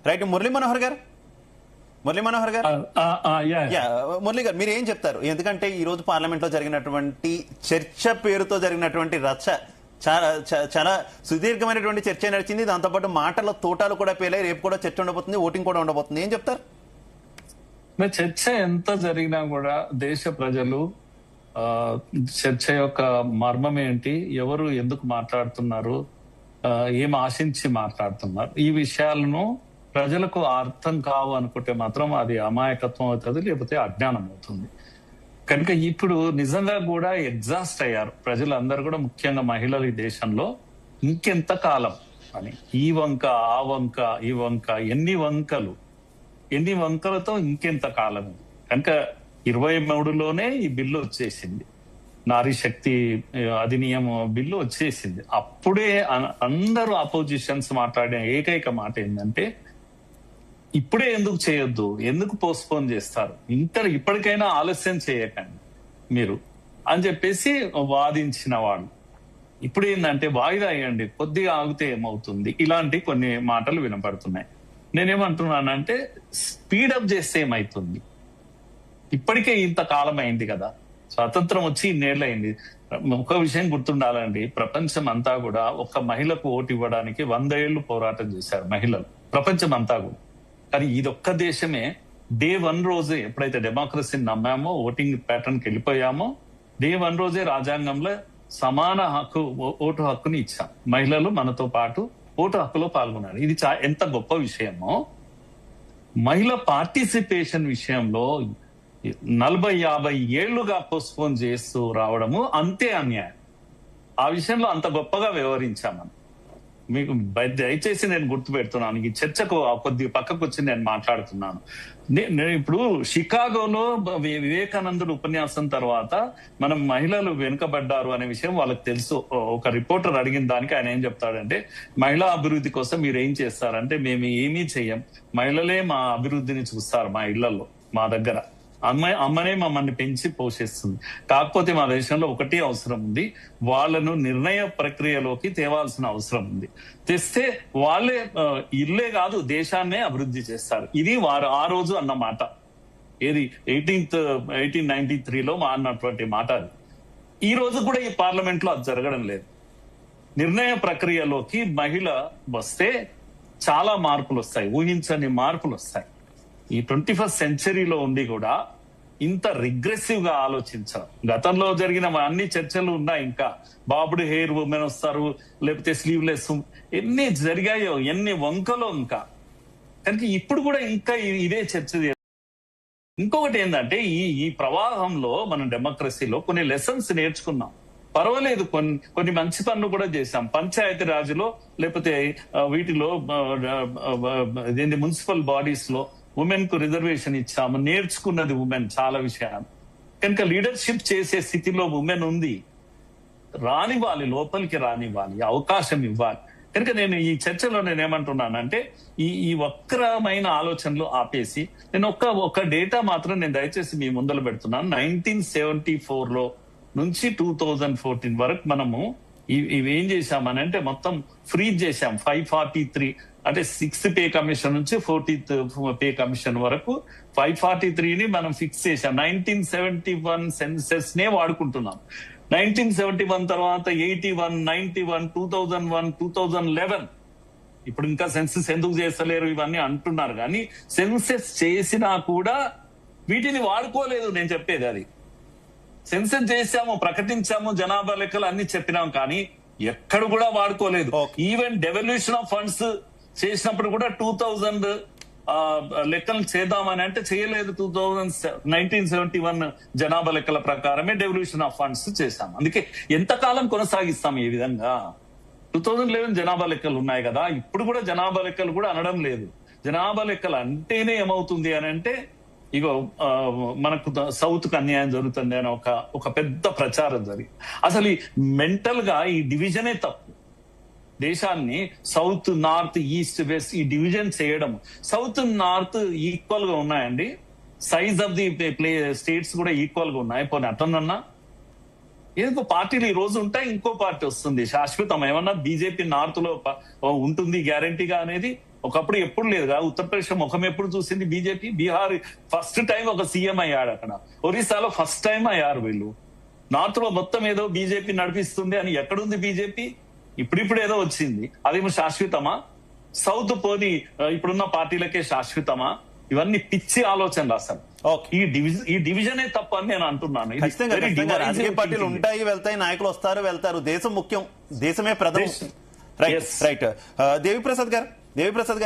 Right. Murali Manohar గారు, మురళీ గారు మీరు ఏం చెప్తారు? ఎందుకంటే ఈ రోజు పార్లమెంట్ లో జరిగినటువంటి చర్చ పేరుతో జరిగినటువంటి రచ్చ చాలా సుదీర్ఘమైనటువంటి చర్చ నడిచింది. దాంతోపాటు మాటల తోటాలు కూడా పేలాయి. రేపు కూడా చర్చ ఉండబోతుంది, ఓటింగ్ కూడా ఉండబోతుంది. ఏం చెప్తారు? చర్చ ఎంత జరిగినా కూడా దేశ ప్రజలు చర్చ యొక్క మర్మం ఏంటి, ఎవరు ఎందుకు మాట్లాడుతున్నారు, ఏం ఆశించి మాట్లాడుతున్నారు, ఈ విషయాలను ప్రజలకు అర్థం కావు అనుకుంటే మాత్రం అది అమాయకత్వం అవుతుంది, లేకపోతే అజ్ఞానం అవుతుంది. కనుక ఇప్పుడు నిజంగా కూడా ఎగ్జాస్ట్ అయ్యారు ప్రజలందరూ కూడా, ముఖ్యంగా మహిళలు ఈ దేశంలో. ఇంకెంత కాలం అని ఈ వంక ఆ వంక ఈ వంక, ఎన్ని వంకలతో ఇంకెంత కాలం. కనుక 23లోనే ఈ బిల్లు వచ్చేసింది, నారీ శక్తి అధినియం బిల్లు వచ్చేసింది. అప్పుడే అందరూ అపోజిషన్స్ మాట్లాడిన ఏకైక మాట ఏంటంటే, ఇప్పుడే ఎందుకు చేయొద్దు, ఎందుకు పోస్ట్పోన్ చేస్తారు, ఇప్పటికైనా ఆలస్యం చేయకండి మీరు అని చెప్పేసి వాదించిన వాళ్ళు. ఇప్పుడు ఏంటంటే వాయిదా అయ్యండి, కొద్దిగా ఆగితే ఏమవుతుంది, ఇలాంటి కొన్ని మాటలు వినపడుతున్నాయి. నేనేమంటున్నానంటే స్పీడప్ చేస్తే ఏమైతుంది, ఇప్పటికే ఇంత కాలం అయింది కదా, స్వాతంత్రం వచ్చి ఇన్నేళ్ళు అయింది. ఒక విషయం గుర్తుండాలండి, ప్రపంచం అంతా కూడా ఒక్క మహిళకు ఓటు ఇవ్వడానికి 100 ఏళ్లు పోరాటం చేశారు మహిళలు, ప్రపంచం అంతా కూడా. కానీ ఇదొక్క దేశమే డే 1 రోజే ఎప్పుడైతే డెమోక్రసీని నమ్మామో, ఓటింగ్ ప్యాటర్న్కి వెళ్ళిపోయామో, డే 1 రోజే రాజ్యాంగంలో సమాన హక్కు, ఓటు హక్కుని ఇచ్చాం. మహిళలు మనతో పాటు ఓటు హక్కులో పాల్గొన్నారు. ఇది ఎంత గొప్ప విషయమో. మహిళ పార్టిసిపేషన్ విషయంలో 40-50 ఏళ్లుగా పోస్ట్పోన్ చేస్తూ రావడము అంతే అన్యాయం. ఆ విషయంలో అంత గొప్పగా వ్యవహరించామని మీకు దయచేసి నేను గుర్తు పెడుతున్నాను. ఈ చర్చకు కొద్దిగా పక్కకు వచ్చి నేను మాట్లాడుతున్నాను. నేను ఇప్పుడు షికాగోలో వివేకానందుడు ఉపన్యాసం తర్వాత మనం మహిళలు వెనుకబడ్డారు అనే విషయం వాళ్ళకి తెలుసు. ఒక రిపోర్టర్ అడిగిన దానికి ఆయన ఏం చెప్తాడంటే, మహిళా అభివృద్ధి కోసం మీరు ఏం చేస్తారంటే, మేము ఏమీ చెయ్యం, మహిళలే మా అభివృద్ధిని చూస్తారు మా ఇళ్లలో, మా దగ్గర అమ్మనే మమ్మల్ని పెంచి పోషిస్తుంది. కాకపోతే మా దేశంలో ఒకటే అవసరం ఉంది, వాళ్ళను నిర్ణయ ప్రక్రియలోకి తేవాల్సిన అవసరం ఉంది. తెస్తే వాళ్ళే ఇల్లే కాదు దేశాన్నే అభివృద్ధి చేస్తారు. ఇది వారు ఆ రోజు అన్న మాట. ఏది 1893లో అన్నటువంటి మాట. అది ఈ రోజు కూడా ఈ పార్లమెంట్ లో అది జరగడం లేదు. నిర్ణయ ప్రక్రియలోకి మహిళ వస్తే చాలా మార్పులు వస్తాయి, ఊహించని మార్పులు వస్తాయి. ఈ 21st సెంచరీలో ఉండి కూడా ఇంత రిగ్రెసివ్ గా ఆలోచించడం. గతంలో జరిగిన అన్ని చర్చలు ఉన్నాయి, ఇంకా బాబుడు హెయిర్ ఉమెన్ వస్తారు, లేకపోతే స్లీవ్లెస్, ఎన్ని జరిగాయో, ఎన్ని వంకలో ఇంకా. కనుక ఇప్పుడు కూడా ఇంకా ఇదే చర్చ. ఇంకొకటి ఏంటంటే, ఈ ప్రవాహంలో మనం డెమోక్రసీలో కొన్ని లెసన్స్ నేర్చుకున్నాం. పర్వాలేదు, కొన్ని మంచి పనులు కూడా చేశాం. పంచాయతీ రాజులో, లేకపోతే వీటిలో మున్సిపల్ బాడీస్ లో ఉమెన్ కు రిజర్వేషన్ ఇచ్చాము, నేర్చుకున్నది ఉమెన్ చాలా విషయాలు. కనుక లీడర్షిప్ చేసే స్థితిలో ఉమెన్ ఉంది, రానివ్వాలి, లోపలికి రానివ్వాలి, అవకాశం ఇవ్వాలి. కనుక నేను ఈ చర్చలో నేనేమంటున్నానంటే, ఈ వక్రమైన ఆలోచనలు ఆపేసి, నేను ఒక డేటా మాత్రం నేను దయచేసి మీ ముందర పెడుతున్నాను. 1974లో నుంచి 2014 వరకు మనము ఇవేం చేశామని అంటే మొత్తం ఫ్రీజ్ చేశాం. 543 అంటే 6th పే కమిషన్ నుంచి 14th పే కమిషన్ వరకు 543ని మనం ఫిక్స్ చేశాం. 1971 సెన్సెస్ నే వాడుకుంటున్నాం. 1971 తర్వాత 81, 91, 2001, 2011. ఇప్పుడు ఇంకా సెన్సెస్ ఎందుకు చేస్తలేరు ఇవన్నీ అంటున్నారు, కానీ సెన్సెస్ చేసినా కూడా వీటిని వాడుకోలేదు. నేను చెప్పేది అది. సెన్సెస్ చేశాము, ప్రకటించాము, జనాభా లెక్కలు అన్ని చెప్పినాం, కానీ ఎక్కడ కూడా వాడుకోలేదు. ఈవెన్ డెవల్యూషన్ ఆఫ్ ఫండ్స్ చేసినప్పుడు కూడా 2000 లెక్కలు చేద్దామని అంటే చేయలేదు. 1971 జనాభా లెక్కల ప్రకారమే డెవల్యూషన్ ఆఫ్ ఫండ్స్ చేశాం. అందుకే ఎంతకాలం కొనసాగిస్తాం ఈ విధంగా? 2011 జనాభా లెక్కలు ఉన్నాయి కదా, ఇప్పుడు కూడా జనాభా లెక్కలు కూడా అనడం లేదు. జనాభా లెక్కలు అంటేనే ఏమవుతుంది అని అంటే, ఇగో మనకు సౌత్ కు అన్యాయం జరుగుతుంది అని ఒక పెద్ద ప్రచారం జరిగి, అసలు మెంటల్ గా ఈ డివిజనే తప్పు. దేశాన్ని సౌత్, నార్త్, ఈస్ట్, వెస్ట్ ఈ డివిజన్ చేయడం. సౌత్, నార్త్ ఈక్వల్ గా ఉన్నాయండి, సైజ్ ఆఫ్ ది స్టేట్స్ కూడా ఈక్వల్ గా ఉన్నాయి. పోనీ అట్లనన్నా ఏదో పార్టీలు ఈ రోజు ఉంటాయి, ఇంకో పార్టీ వస్తుంది శాశ్వతం. ఏమన్నా బీజేపీ నార్త్ లో ఉంటుంది గ్యారంటీగా అనేది ఒకప్పుడు ఎప్పుడు లేదుగా. ఉత్తరప్రదేశ్ ముఖం ఎప్పుడు చూసింది బీజేపీ? బీహార్ ఫస్ట్ టైం ఒక సీఎం అయ్యాడు అక్కడ. ఒరిస్సాలో ఫస్ట్ టైం అయ్యారు వీళ్ళు. నార్త్ లో మొత్తం ఏదో బీజేపీ నడిపిస్తుంది అని ఎక్కడుంది బీజేపీ? ఇప్పుడిప్పుడు ఏదో వచ్చింది, అదేమో శాశ్వతమా? సౌత్ పోని ఇప్పుడున్న పార్టీలకే శాశ్వతమా? ఇవన్నీ పిచ్చి ఆలోచనలు అసలు. ఓకే. ఈ డివిజనే తప్పు అని నేను అంటున్నాను. ఇది ఖచ్చితంగా very ఖచ్చితంగా divisive రాజకీయ పార్టీలు thinking. ఉంటాయి, వెళ్తాయి, నాయకులు వస్తారు వెళ్తారు. దేశం ముఖ్యం, దేశమే ప్రథమం. దేశం. Right Yes. రైట్. దేవిప్రసాద్ గారు